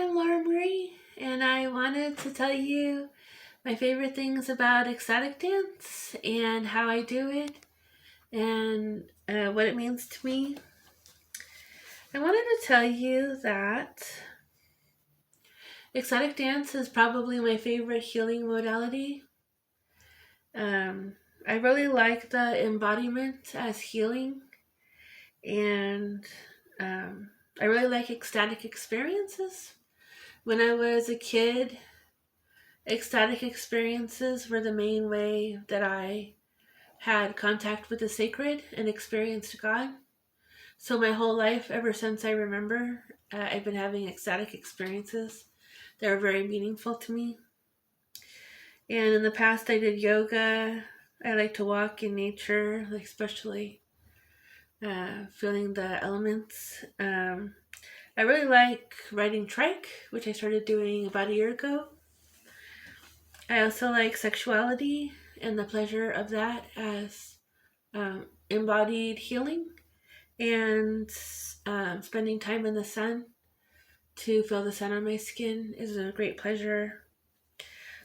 I'm Laura Marie, and I wanted to tell you my favorite things about ecstatic dance and how I do it and what it means to me. I wanted to tell you that ecstatic dance is probably my favorite healing modality. I really like the embodiment as healing, and I really like ecstatic experiences. When I was a kid, ecstatic experiences were the main way that I had contact with the sacred and experienced God. So, my whole life, ever since I remember, I've been having ecstatic experiences that are very meaningful to me. And in the past, I did yoga. I like to walk in nature, like especially feeling the elements. I really like riding trike, which I started doing about a year ago. I also like sexuality and the pleasure of that as embodied healing, and spending time in the sun to feel the sun on my skin is a great pleasure.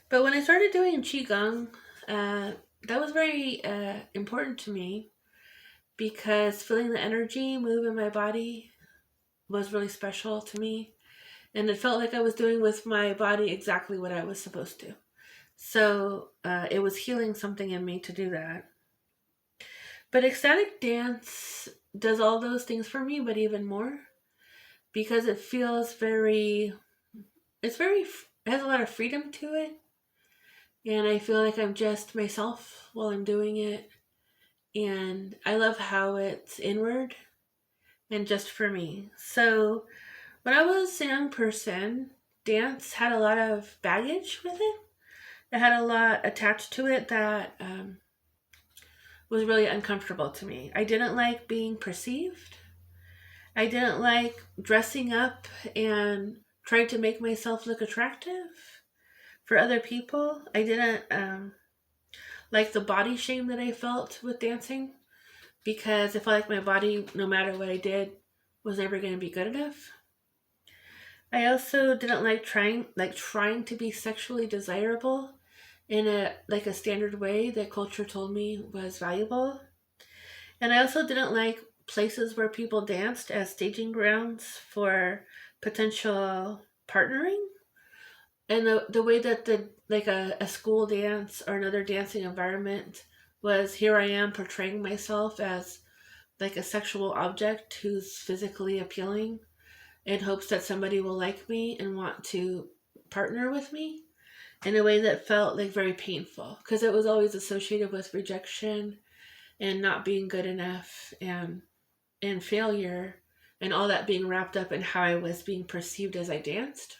But when I started doing Qigong, that was very important to me because feeling the energy move in my body was really special to me. And it felt like I was doing with my body exactly what I was supposed to. So it was healing something in me to do that. But ecstatic dance does all those things for me, but even more because it feels it has a lot of freedom to it. And I feel like I'm just myself while I'm doing it. And I love how it's inward and just for me. So when I was a young person, dance had a lot of baggage with it. It had a lot attached to it that was really uncomfortable to me. I didn't like being perceived. I didn't like dressing up and trying to make myself look attractive for other people. I didn't like the body shame that I felt with dancing because I felt like my body, no matter what I did, was never going to be good enough. I also didn't like trying to be sexually desirable in a standard way that culture told me was valuable. And I also didn't like places where people danced as staging grounds for potential partnering. And the way that a school dance or another dancing environment was, here I am portraying myself as like a sexual object who's physically appealing in hopes that somebody will like me and want to partner with me in a way that felt like very painful because it was always associated with rejection and not being good enough and failure, and all that being wrapped up in how I was being perceived as I danced.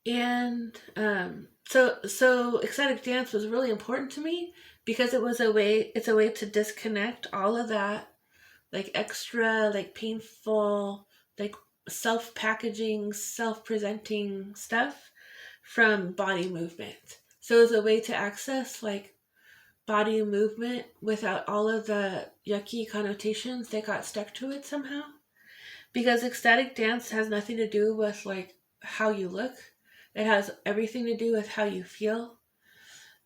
And so ecstatic dance was really important to me because it's a way to disconnect all of that like extra like painful like self-packaging, self-presenting stuff from body movement. So it's a way to access like body movement without all of the yucky connotations that got stuck to it somehow. Because ecstatic dance has nothing to do with like how you look, it has everything to do with how you feel.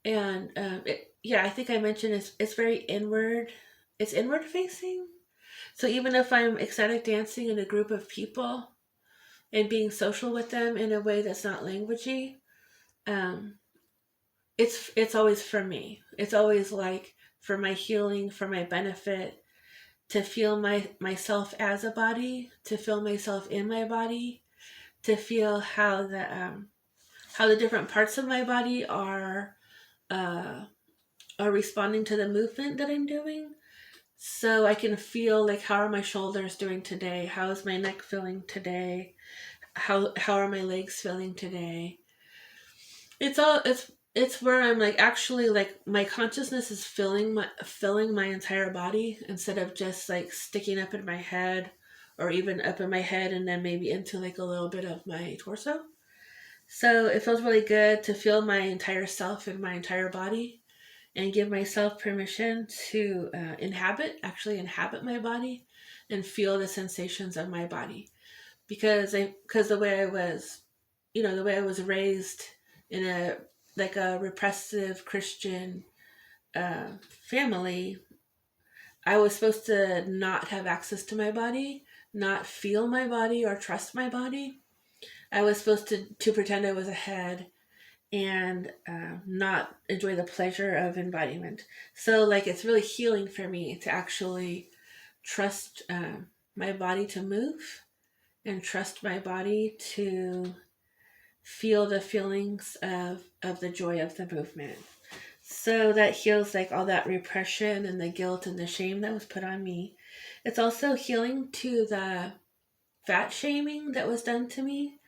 And yeah, I think I mentioned it's very inward. It's inward facing. So even if I'm ecstatic dancing in a group of people and being social with them in a way that's not languagey, um, it's always for me. It's always like for my healing, for my benefit, to feel myself as a body, to feel myself in my body, to feel how the different parts of my body uh, are responding to the movement that I'm doing. So I can feel like, how are my shoulders doing today? How is my neck feeling today? How are my legs feeling today? It's where I'm like actually like my consciousness is filling my entire body instead of just like sticking up in my head, or even up in my head and then maybe into like a little bit of my torso. So it feels really good to feel my entire self and my entire body and give myself permission to actually inhabit my body and feel the sensations of my body. because the way I was, the way I was raised in a like a repressive Christian family, I was supposed to not have access to my body, not feel my body or trust my body. I was supposed to pretend I was ahead and not enjoy the pleasure of embodiment. So, like, it's really healing for me to actually trust my body to move and trust my body to feel the feelings of the joy of the movement. So that heals like all that repression and the guilt and the shame that was put on me. It's also healing to the fat shaming that was done to me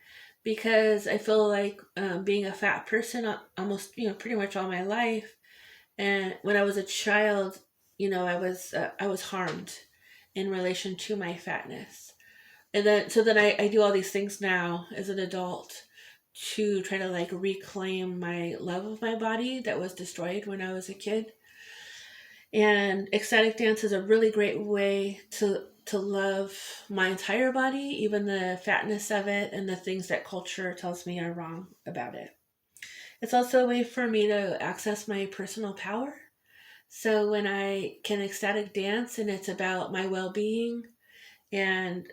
because I feel like being a fat person almost, pretty much all my life. And when I was a child, I was harmed in relation to my fatness. And then I do all these things now as an adult to try to like reclaim my love of my body that was destroyed when I was a kid. And ecstatic dance is a really great way to love my entire body, even the fatness of it and the things that culture tells me are wrong about it. It's also a way for me to access my personal power. So when I can ecstatic dance and it's about my well-being and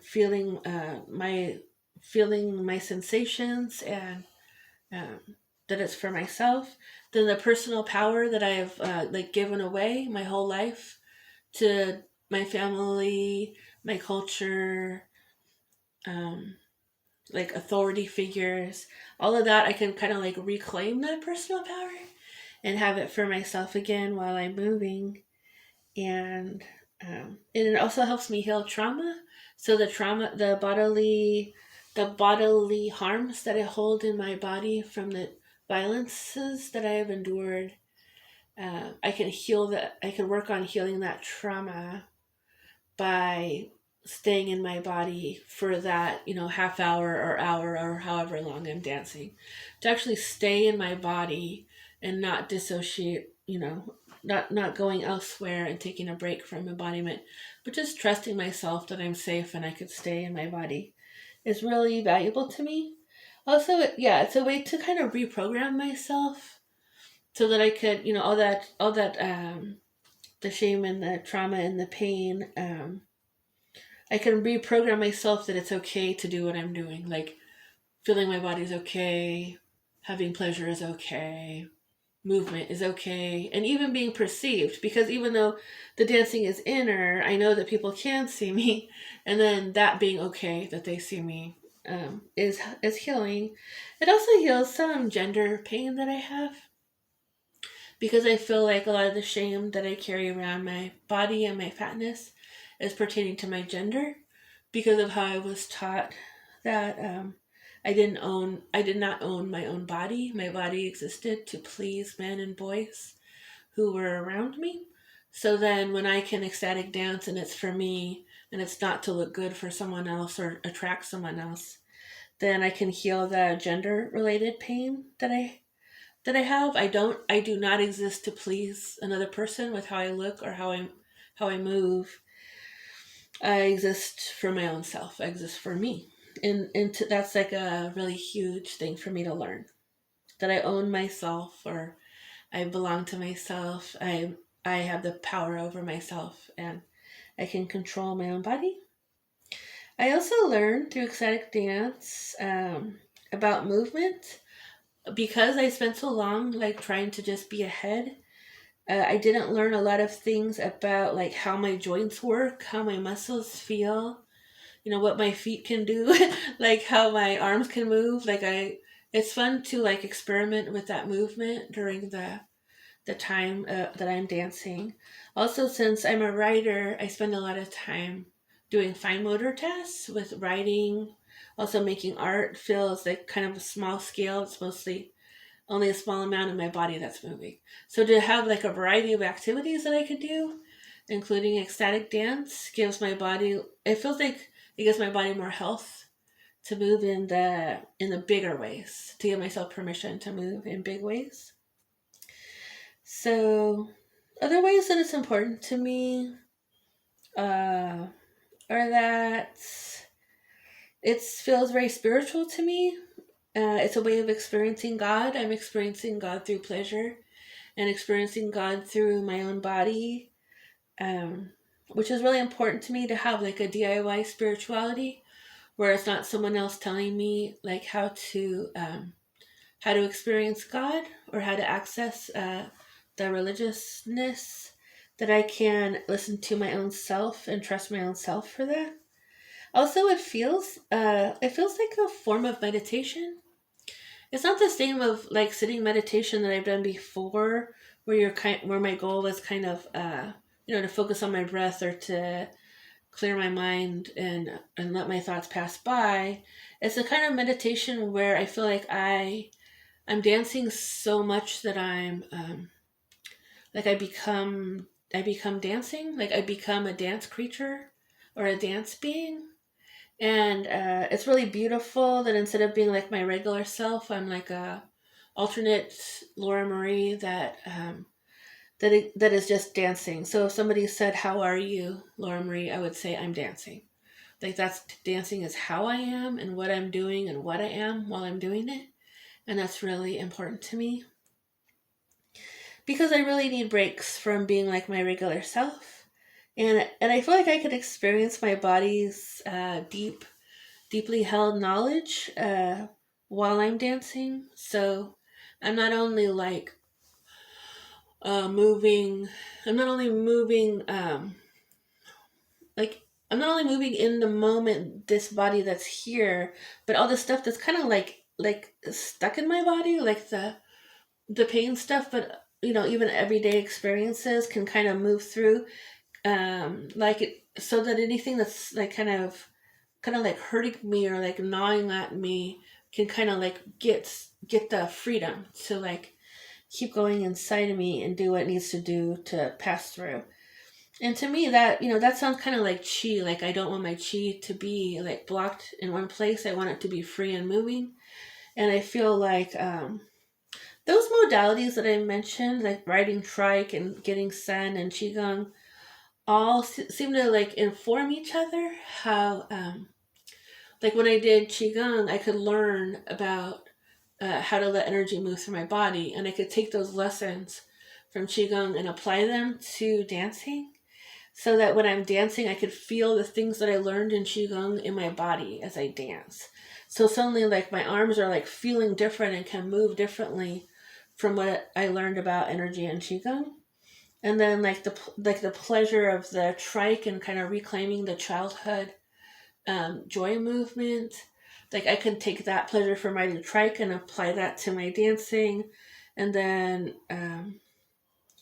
feeling my sensations and um, that it's for myself, then the personal power that I've like given away my whole life to my family, my culture, um, like authority figures, all of that, I can kind of like reclaim that personal power and have it for myself again while I'm moving. And it also helps me heal trauma. So the bodily harms that I hold in my body from the violences that I have endured, I can heal that. I can work on healing that trauma by staying in my body for that, half hour or hour or however long I'm dancing. To actually stay in my body and not dissociate, not going elsewhere and taking a break from embodiment, but just trusting myself that I'm safe and I could stay in my body is really valuable to me. Also, yeah, it's a way to kind of reprogram myself so that I could, all that the shame and the trauma and the pain, I can reprogram myself that it's okay to do what I'm doing. Like feeling my body's okay, having pleasure is okay, movement is okay, and even being perceived. Because even though the dancing is inner, I know that people can see me, and then that being okay that they see me is healing. It also heals some gender pain that I have because I feel like a lot of the shame that I carry around my body and my fatness is pertaining to my gender because of how I was taught that I did not own my own body. My body existed to please men and boys who were around me. So then when I can ecstatic dance and it's for me and it's not to look good for someone else or attract someone else, then I can heal the gender related pain that I have. I do not exist to please another person with how I look or how I move. I exist for my own self. I exist for me. And that's like a really huge thing for me to learn. That I own myself or I belong to myself. I have the power over myself and I can control my own body. I also learned through ecstatic dance about movement because I spent so long like trying to just be ahead. I didn't learn a lot of things about like how my joints work, how my muscles feel, what my feet can do, like how my arms can move. It's fun to like experiment with that movement during the time that I'm dancing. Also, since I'm a writer, I spend a lot of time doing fine motor tasks with writing. Also, making art feels like kind of a small scale. It's mostly only a small amount of my body that's moving. So to have like a variety of activities that I could do, including ecstatic dance, gives my body. It feels like it gives my body more health to move in the bigger ways. To give myself permission to move in big ways. So, other ways that it's important to me are that It feels very spiritual to me. It's a way of experiencing God. I'm experiencing God through pleasure and experiencing God through my own body, um, which is really important to me to have like a DIY spirituality where it's not someone else telling me like how to experience God or how to access the religiousness, that I can listen to my own self and trust my own self for that. Also, it feels like a form of meditation. It's not the same of like sitting meditation that I've done before, where my goal was kind of to focus on my breath or to clear my mind and let my thoughts pass by. It's a kind of meditation where I feel like I'm dancing so much that like I become dancing, like I become a dance creature or a dance being. And it's really beautiful that instead of being like my regular self, I'm like a alternate Laura Marie that is just dancing. So if somebody said, "How are you, Laura Marie?" I would say, "I'm dancing." Like that's dancing is how I am and what I'm doing and what I am while I'm doing it, and that's really important to me because I really need breaks from being like my regular self, and I feel like I could experience my body's deeply held knowledge while I'm dancing. So I'm not only like moving, I'm not only moving, like, I'm not only moving in the moment, this body that's here, but all the stuff that's kind of like stuck in my body, like the pain stuff, but even everyday experiences can kind of move through, like it, so that anything that's like kind of like hurting me or like gnawing at me can kind of like get the freedom to like keep going inside of me and do what it needs to do to pass through. And to me that sounds kind of like chi. Like I don't want my chi to be like blocked in one place. I want it to be free and moving. And I feel like those modalities that I mentioned, like riding trike and getting sen and qigong, all seem to like inform each other. How like when I did qigong, I could learn about how to let energy move through my body, and I could take those lessons from qigong and apply them to dancing, so that when I'm dancing, I could feel the things that I learned in qigong in my body as I dance. So suddenly, like my arms are like feeling different and can move differently from what I learned about energy in qigong. And then like the pleasure of the trike and kind of reclaiming the childhood joy movement. Like I can take that pleasure from riding trike and apply that to my dancing, and then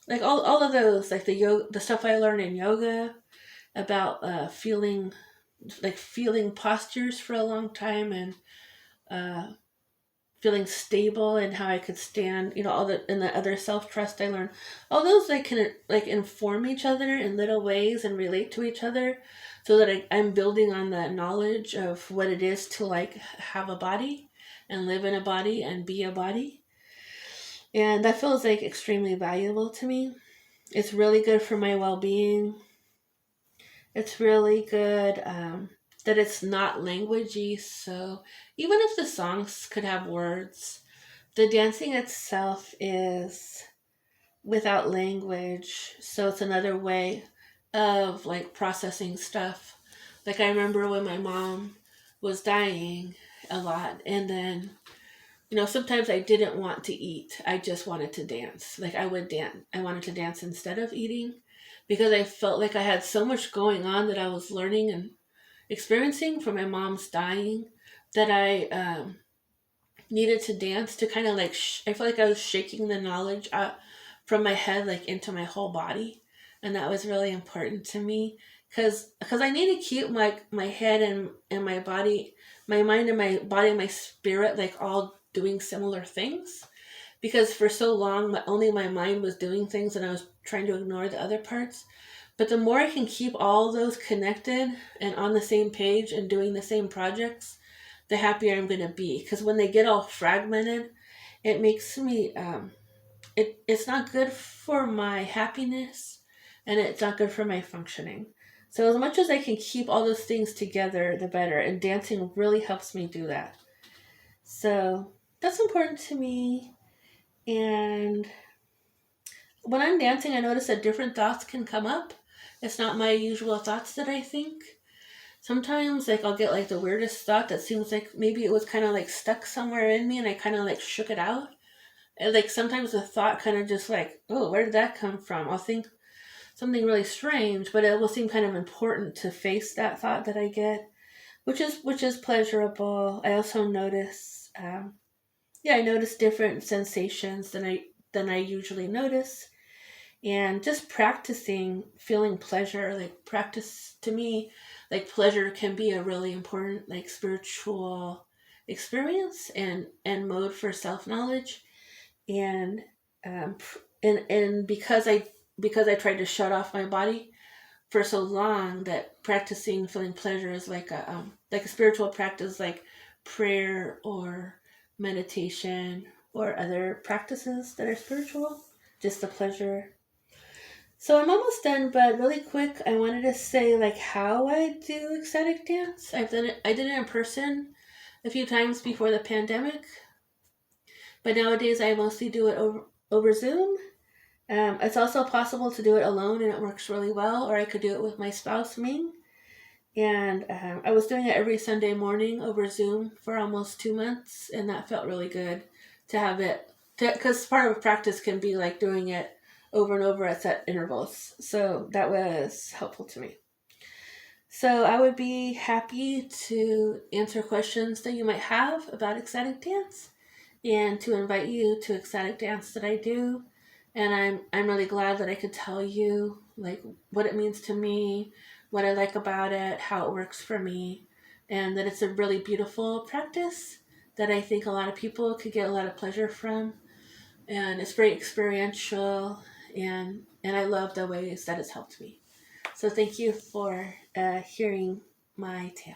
like all of those, like the stuff I learned in yoga about feeling postures for a long time and uh, feeling stable and how I could stand, all the and the other self trust I learned. All those like can like inform each other in little ways and relate to each other, so that I'm building on the knowledge of what it is to like have a body and live in a body and be a body. And that feels like extremely valuable to me. It's really good for my well being. It's really good that it's not languagey. So even if the songs could have words, the dancing itself is without language. So it's another way of like processing stuff. Like I remember when my mom was dying a lot, and then sometimes I didn't want to eat. I just wanted to dance. Like I would dance. I wanted to dance instead of eating because I felt like I had so much going on that I was learning and experiencing from my mom's dying, that I needed to dance to kind of like I feel like I was shaking the knowledge out from my head like into my whole body, and that was really important to me because I need to keep my head and my body, my mind and my body and my spirit like all doing similar things, because for so long only my mind was doing things and I was trying to ignore the other parts. But the more I can keep all those connected and on the same page and doing the same projects, the happier I'm going to be. Because when they get all fragmented, it makes me, it's not good for my happiness, and it's not good for my functioning. So as much as I can keep all those things together, the better. And dancing really helps me do that. So that's important to me. And when I'm dancing, I notice that different thoughts can come up. It's not my usual thoughts that I think. Sometimes, like, I'll get like the weirdest thought that seems like maybe it was kind of like stuck somewhere in me, and I kind of like shook it out. And like sometimes the thought kind of just like, oh, where did that come from? I'll think something really strange, but it will seem kind of important to face that thought that I get, which is pleasurable. I also notice, I notice different sensations than I usually notice, and just practicing feeling pleasure, like practice to me, like pleasure can be a really important like spiritual experience and mode for self knowledge, and um, and because I tried to shut off my body for so long, that practicing feeling pleasure is like a spiritual practice, like prayer or meditation or other practices that are spiritual. Just the pleasure. So I'm almost done, but really quick, I wanted to say like how I do ecstatic dance. I did it in person a few times before the pandemic, but nowadays I mostly do it over Zoom. It's also possible to do it alone, and it works really well, or I could do it with my spouse, Ming. And I was doing it every Sunday morning over Zoom for almost 2 months, and that felt really good to have it. Because part of practice can be like doing it over and over at set intervals. So that was helpful to me. So I would be happy to answer questions that you might have about ecstatic dance, and to invite you to ecstatic dance that I do. And I'm really glad that I could tell you like what it means to me, what I like about it, how it works for me, and that it's a really beautiful practice that I think a lot of people could get a lot of pleasure from. And it's very experiential, and I love the ways that it's helped me. So thank you for hearing my tale.